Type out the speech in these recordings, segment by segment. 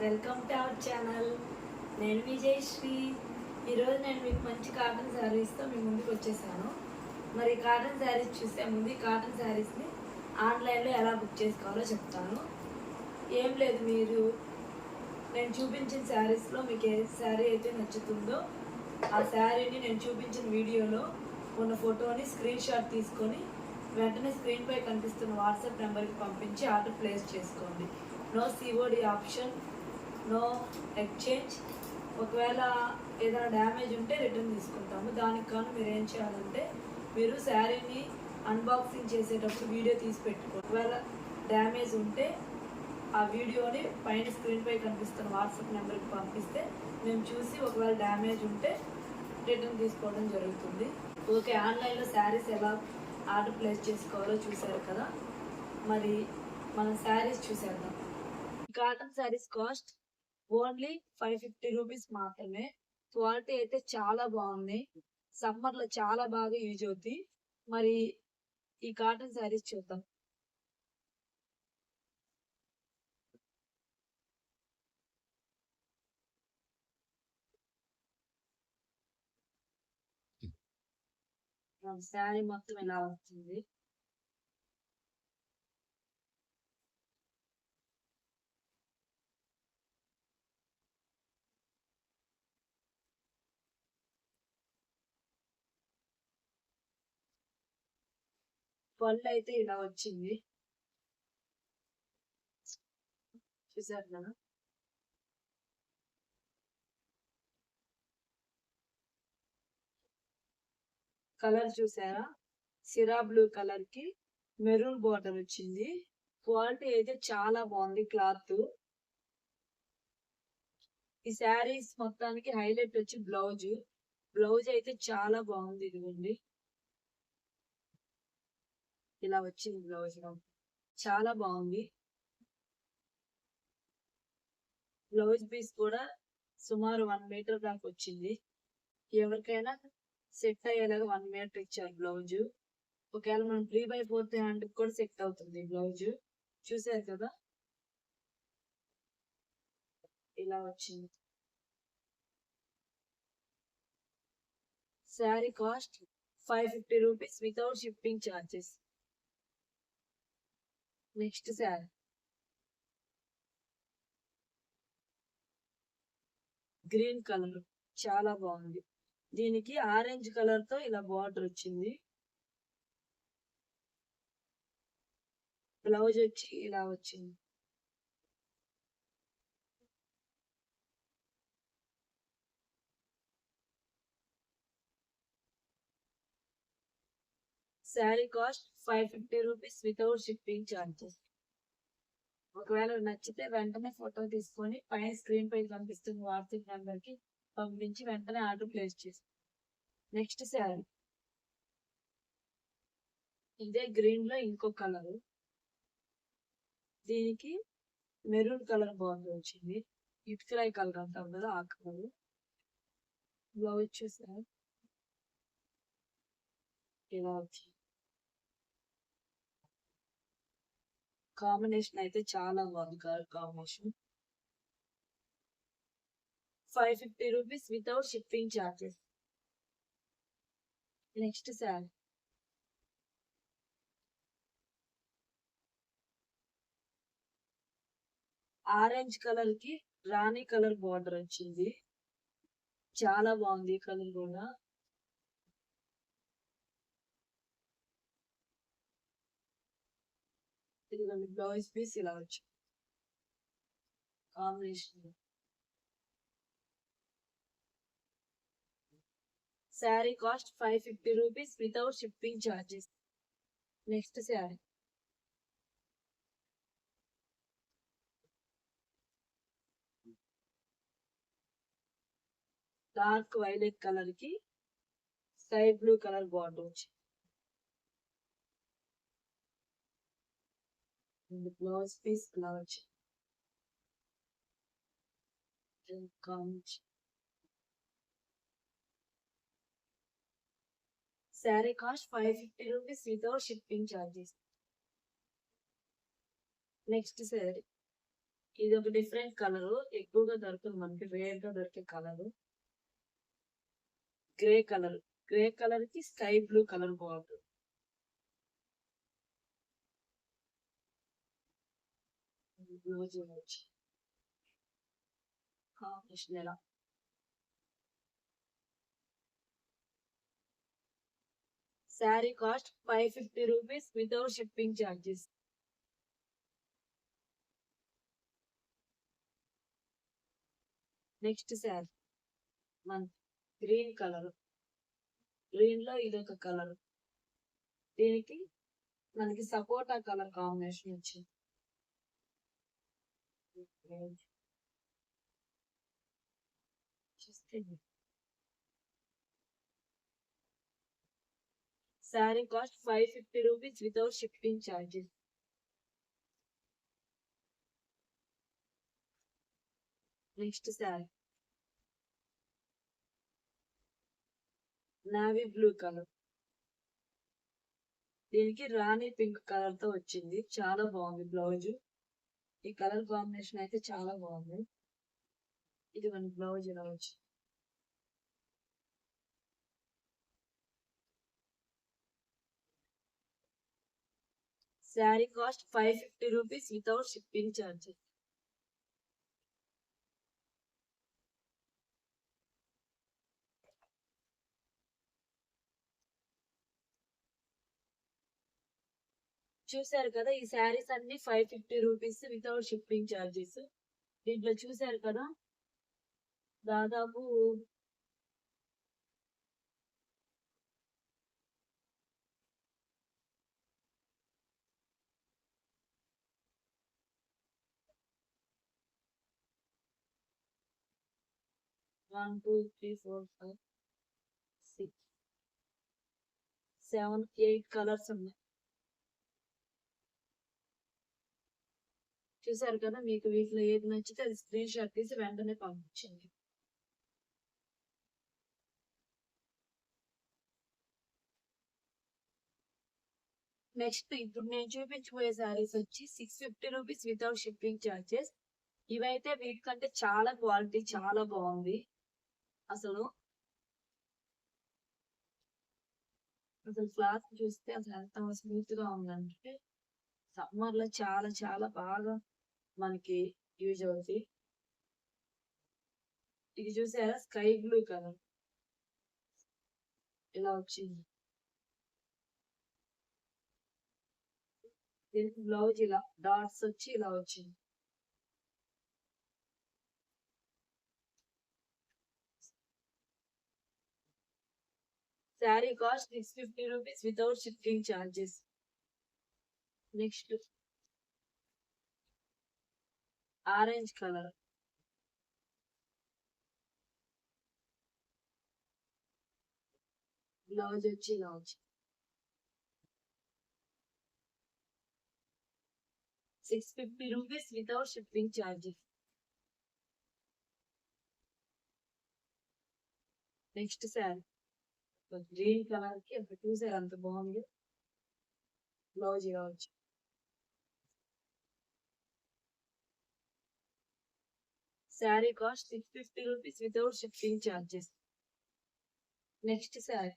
Welcome to our channel. నేను విజయశ్రీ. ఈరోజు నేను మీకు మంచి కాటన్ శారీస్తో మీ ముందుకు వచ్చేసాను. మరి కాటన్ శారీస్ చూసే ముందు కాటన్ శారీస్ని ఆన్లైన్లో ఎలా బుక్ చేసుకోవాలో చెప్తాను. ఏం లేదు, నేను చూపించిన శారీస్లో మీకు ఏ శారీ అయితే నచ్చుతుందో ఆ శారీని నేను చూపించిన వీడియోలో ఉన్న ఫోటోని స్క్రీన్ షాట్ తీసుకొని వెంటనే స్క్రీన్పై కనిపిస్తున్న వాట్సాప్ నెంబర్కి పంపించి ఆర్డర్ ప్లేస్ చేసుకోండి. No COD option, no exchange. ఒకవేళ ఏదైనా డ్యామేజ్ ఉంటే రిటర్న్ తీసుకుంటాము. దానికి కానీ మీరు ఏం చేయాలంటే మీరు శారీని అన్బాక్సింగ్ చేసేటప్పుడు వీడియో తీసి పెట్టుకోండి. ఒకవేళ డ్యామేజ్ ఉంటే ఆ వీడియోని పైన స్క్రీన్పై కనిపిస్తున్న వాట్సాప్ నెంబర్కి పంపిస్తే మేము చూసి ఒకవేళ డ్యామేజ్ ఉంటే రిటర్న్ తీసుకోవడం జరుగుతుంది. ఓకే, ఆన్లైన్లో శారీస్ ఎలా ఆర్డర్ ప్లేస్ చేసుకోవాలో చూసారు కదా. మరి మనం శారీస్ చూసేద్దాం. Cotton saris cost only 550 rupees మాత్రమే. క్వాలిటీ అయితే చాలా బాగుంది. సమ్మర్ లో చాలా బాగా యూజ్ అవుతాయి. మరి ఈ కాటన్ శారీస్ చూద్దాం. శారీ మొత్తం ఇలా వస్తుంది. పళ్ళు అయితే ఇలా వచ్చింది, చూసారు కదా. కలర్ చూసారా, సిరా బ్లూ కలర్ కి మెరూన్ బార్డర్ వచ్చింది. క్వాలిటీ అయితే చాలా బాగుంది క్లాత్. ఈ శారీస్ మొత్తానికి హైలైట్ వచ్చి బ్లౌజ్ అయితే చాలా బాగుంది. ఇదిగోండి, ఇలా వచ్చింది బ్లౌజ్, చాలా బాగుంది. బ్లౌజ్ పీస్ కూడా సుమారు 1 మీటర్ దాకా వచ్చింది. ఎవరికైనా సెట్ అయ్యేలాగా 1 మీటర్ ఇచ్చారు బ్లౌజ్. ఒకవేళ మనం 3/4 హ్యాండ్ కూడా సెట్ అవుతుంది బ్లౌజ్. చూసారు కదా, ఇలా వచ్చింది. Sari cost 550 rupees without shipping charges. Next sari green colour, చాలా బాగుంది. దీనికి ఆరెంజ్ కలర్ తో ఇలా బార్డర్ వచ్చింది. బ్లౌజ్ వచ్చి ఇలా వచ్చింది. Sari cost 550 rupees without shipping charges. ఒకవేళ నచ్చితే వెంటనే ఫోటో తీసుకొని పైన స్క్రీన్ పై కనిపిస్తున్న వాట్సాప్ నెంబర్ కి పంపించి వెంటనే ఆర్డర్ ప్లేస్ చేసి. నెక్స్ట్ శారీ ఇదే గ్రీన్ లో ఇంకో కలర్. దీనికి మెరూన్ కలర్ బాగుంది వచ్చింది. ఇటుకరాయి కలర్ అంటాం కదా, ఆ కలర్. బ్లౌజ్ చూసారు, ఇలా వచ్చింది. కాంబినేషన్ అయితే చాలా బాగుంది. Colour combination 550 rupees without shipping charges. Next sari orange colour కి రాణి కలర్ బార్డర్ వచ్చింది. చాలా బాగుంది ఈ కలర్ కూడా. ఇదిగోండి, బ్లౌజ్ పీస్ ఇలా వచ్చి combination. Sari cost 550 rupees without shipping charges. Next sari dark violet colour కి స్కై బ్లూ కలర్ బార్డర్ వచ్చింది. బ్లౌజ్ పీస్ ఇలా వచ్చి sari cost 550 rupees without shipping charges. Next sari ఇది ఒక డిఫరెంట్ కలర్, ఎక్కువగా దొరకదు మనకి, రేర్ గా దొరికే colour. Grey colour, grey colour కి స్కై బ్లూ కలర్ బాగుంటుంది. బ్లౌజ్ వచ్చి కాంబినేషన్ ఎలా. Sari cost 550 rupees without shipping charges. Next sari మన గ్రీన్ కలర్, గ్రీన్ లో ఇదొక కలర్, దీనికి మనకి సపోటా కలర్ కాంబినేషన్ వచ్చింది. Sari cost 550 rupees without shipping charges. Next sari navy blue colour, దీనికి రాణి పింక్ కలర్ తో వచ్చింది, చాలా బాగుంది బ్లౌజ్. ఈ కలర్ కాంబినేషన్ అయితే చాలా బాగుంది. ఇది మన బ్లౌజ్ ఇలా వచ్చి. Sari cost 550 rupees without shipping charges. చూసారు కదా, ఈ శారీస్ అన్ని 550 రూపీస్ వితౌట్ షిప్పింగ్ ఛార్జెస్. దీంట్లో చూసారు కదా, దాదాపు 1 2 3 4 5 6 7 8 కలర్స్ ఉన్నాయి. చూసారు కదా, మీకు వీటిలో ఏది నచ్చితే అది స్క్రీన్ షాట్ తీసి వెంటనే పంపించండి. నెక్స్ట్ ఇప్పుడు నేను చూపించబోయే శారీస్ వచ్చి 650 రూపీస్ వితౌట్ షిప్పింగ్ ఛార్జెస్. ఇవైతే వీటికంటే చాలా క్వాలిటీ చాలా బాగుంది. అసలు క్లాత్ చూస్తే అసలు ఎంత స్మూత్ గా ఉందంటే సమ్మర్ లో చాలా చాలా బాగా మనకి యూజ్ అవుతుంది. ఇది చూసారా, స్కై బ్లూ కలర్ ఇలా వచ్చింది. దీనికి బ్లౌజ్ ఇలా డాట్స్ వచ్చి ఇలా వచ్చింది. Sari cost 650 rupees without shipping charges. Next orange colour, blouse వచ్చి ఇలా వచ్చింది. 650 rupees without shipping charges. Next sari green colour కి ఒక చూసారు అంత బాగుంది, బ్లౌజ్ ఇలా వచ్చి. Sari cost 650 rupees without shipping charges. Next sari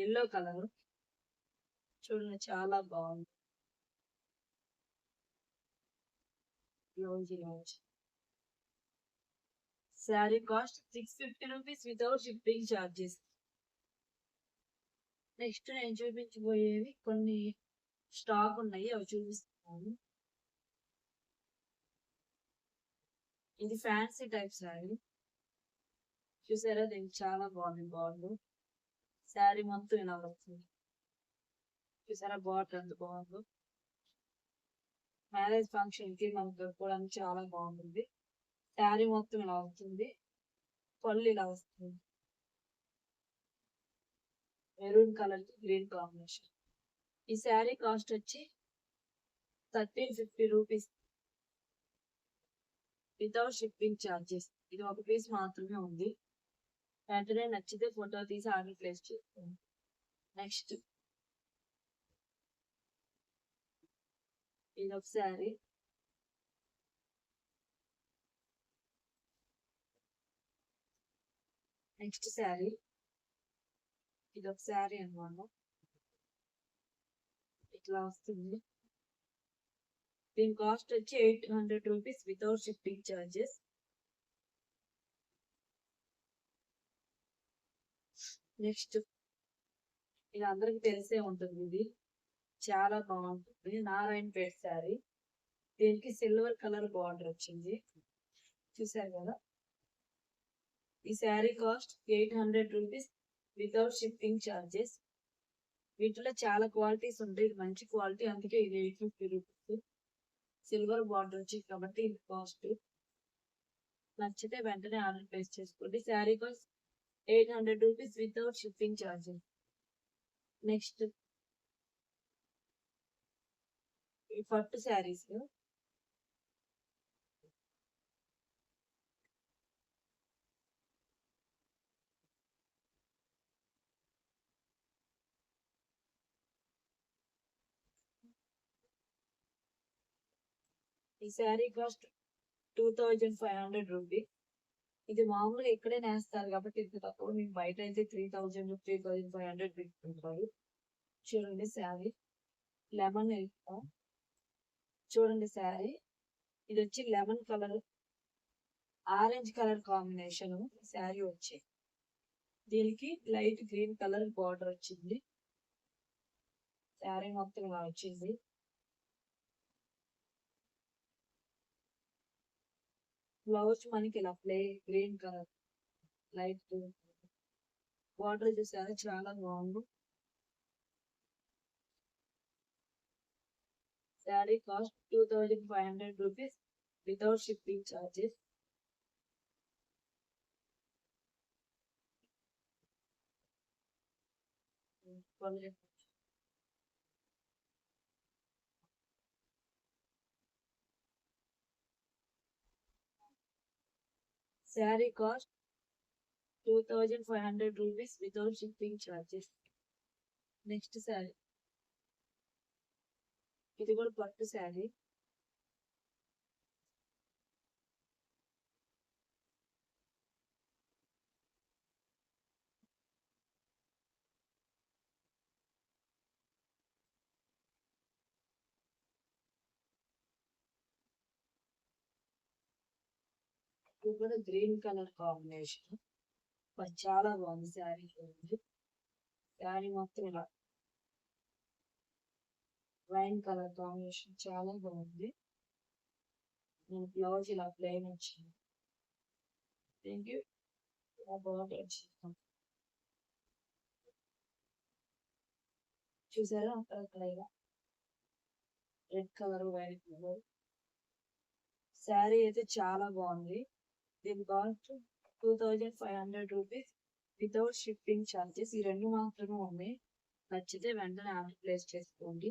yellow colour, చూడండి చాలా బాగుంది, బ్లౌజ్ ఇలా వచ్చి. Sari cost 650 rupees without shipping charges. Next నేను చూపించబోయేవి కొన్ని స్టాక్ ఉన్నాయి, అవి చూపిస్తున్నాను. ఇది ఫ్యాన్సీ టైప్ శారీ, చూసారా, దీనికి చాలా బాగుంది బార్డర్. శారీ మొత్తం ఇలా వస్తుంది, చూసారా బార్డర్ ఎంత బాగుందో. మ్యారేజ్ ఫంక్షన్ కి మనకు కట్టుకోవడానికి చాలా బాగుంటుంది. శారీ మొత్తం ఇలా వస్తుంది, పళ్ళు ఇలా వస్తుంది, మెరూన్ కలర్ కి గ్రీన్ కాంబినేషన్. ఈ శారీ కాస్ట్ వచ్చి 1350 రూపీస్ వితౌట్ షిప్పింగ్ ఛార్జెస్. ఇది ఒక పీస్ మాత్రమే ఉంది, వెంటనే నచ్చితే ఫోటో తీసి ఆర్డర్ ప్లేస్ చేసుకోండి. నెక్స్ట్ ఇది ఒక శారీ, నెక్స్ట్ శారీ, ఇది ఒక శారీ అనమాట. ఇట్లా వస్తుంది. దీని కాస్ట్ వచ్చి 800 rupees without shipping charges. Next, ఇది అందరికి తెలిసే ఉంటుంది. ఇది చాలా బాగుంటుంది. నారాయణపేట శారీ. దీనికి సిల్వర్ కలర్ బార్డర్ వచ్చింది. చూసారు కదా. ఈ sari cost 800 rupees without shipping charges. వీటిలో చాలా క్వాలిటీస్ ఉంటాయి. ఇది మంచి క్వాలిటీ, అందుకే ఇది 850 రూపీస్. సిల్వర్ బార్డర్ వచ్చింది కాబట్టి ఇది కాస్ట్. నచ్చితే వెంటనే ఆర్డర్ ప్లేస్ చేసుకోండి. Sari cost 800 rupees without shipping charges. Next, ఈ పట్టు శారీస్. ఈ శారీ కాస్ట్ 2500 రూపీస్. ఇది మామూలుగా ఇక్కడే నేస్తారు కాబట్టి ఇంత తక్కువ. మీకు బయట అయితే 3000 3500 తీసుకుంటారు. చూడండి శారీ లెమన్ ఎల్లో. చూడండి శారీ, ఇది వచ్చి lemon colour orange colour combination sari వచ్చి. దీనికి లైట్ గ్రీన్ కలర్ బార్డర్ వచ్చింది. శారీ మొత్తం ఇలా వచ్చింది. బ్లౌజ్ మనకి ఇలా green colour light green border చూసారా, చాలా బాగుంది. Sari cost 2500 rupees without shipping charges. Sari cost 2500 rupees without shipping charges. Next sari, ఇది కూడా పట్టు శారీ. ఇది కూడా గ్రీన్ కలర్ కాంబినేషన్. చాలా బాగుంది శారీ. చూడండి శారీ మొత్తం ఇలా వైన్ కలర్ కాంబినేషన్ చాలా బాగుంది. నేను బ్లౌజ్ ఇలా ప్లెయిన్ వచ్చింది. Thank you. బార్డర్ వచ్చింది. చూసారా అక్కడ ఇలా red colour white colour. Sari అయితే చాలా బాగుంది. దీని cost 2500 rupees without shipping charges. ఈ రెండు మాత్రమే ఉన్నాయి. నచ్చితే వెంటనే ఆర్డర్ ప్లేస్ చేసుకోండి.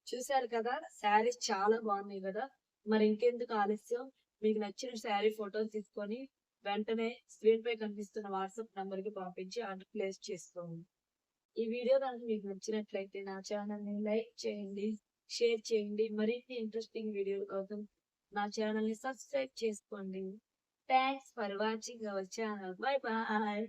చూసారు కదా, శారీస్ చాలా బాగున్నాయి కదా. మరి ఇంకెందుకు ఆలస్యం, మీకు నచ్చిన శారీ ఫోటోస్ తీసుకొని వెంటనే స్క్రీన్ పై కనిపిస్తున్న వాట్సాప్ నంబర్ కి పంపించి ఆర్డర్ ప్లేస్ చేసుకోండి. ఈ వీడియో కనుక మీకు నచ్చినట్లయితే నా ఛానల్ ని లైక్ చేయండి, షేర్ చేయండి. మరిన్ని ఇంట్రెస్టింగ్ వీడియోల కోసం నా ఛానల్ ని సబ్స్క్రైబ్ చేసుకోండి. Thanks for watching our channel. Bye bye.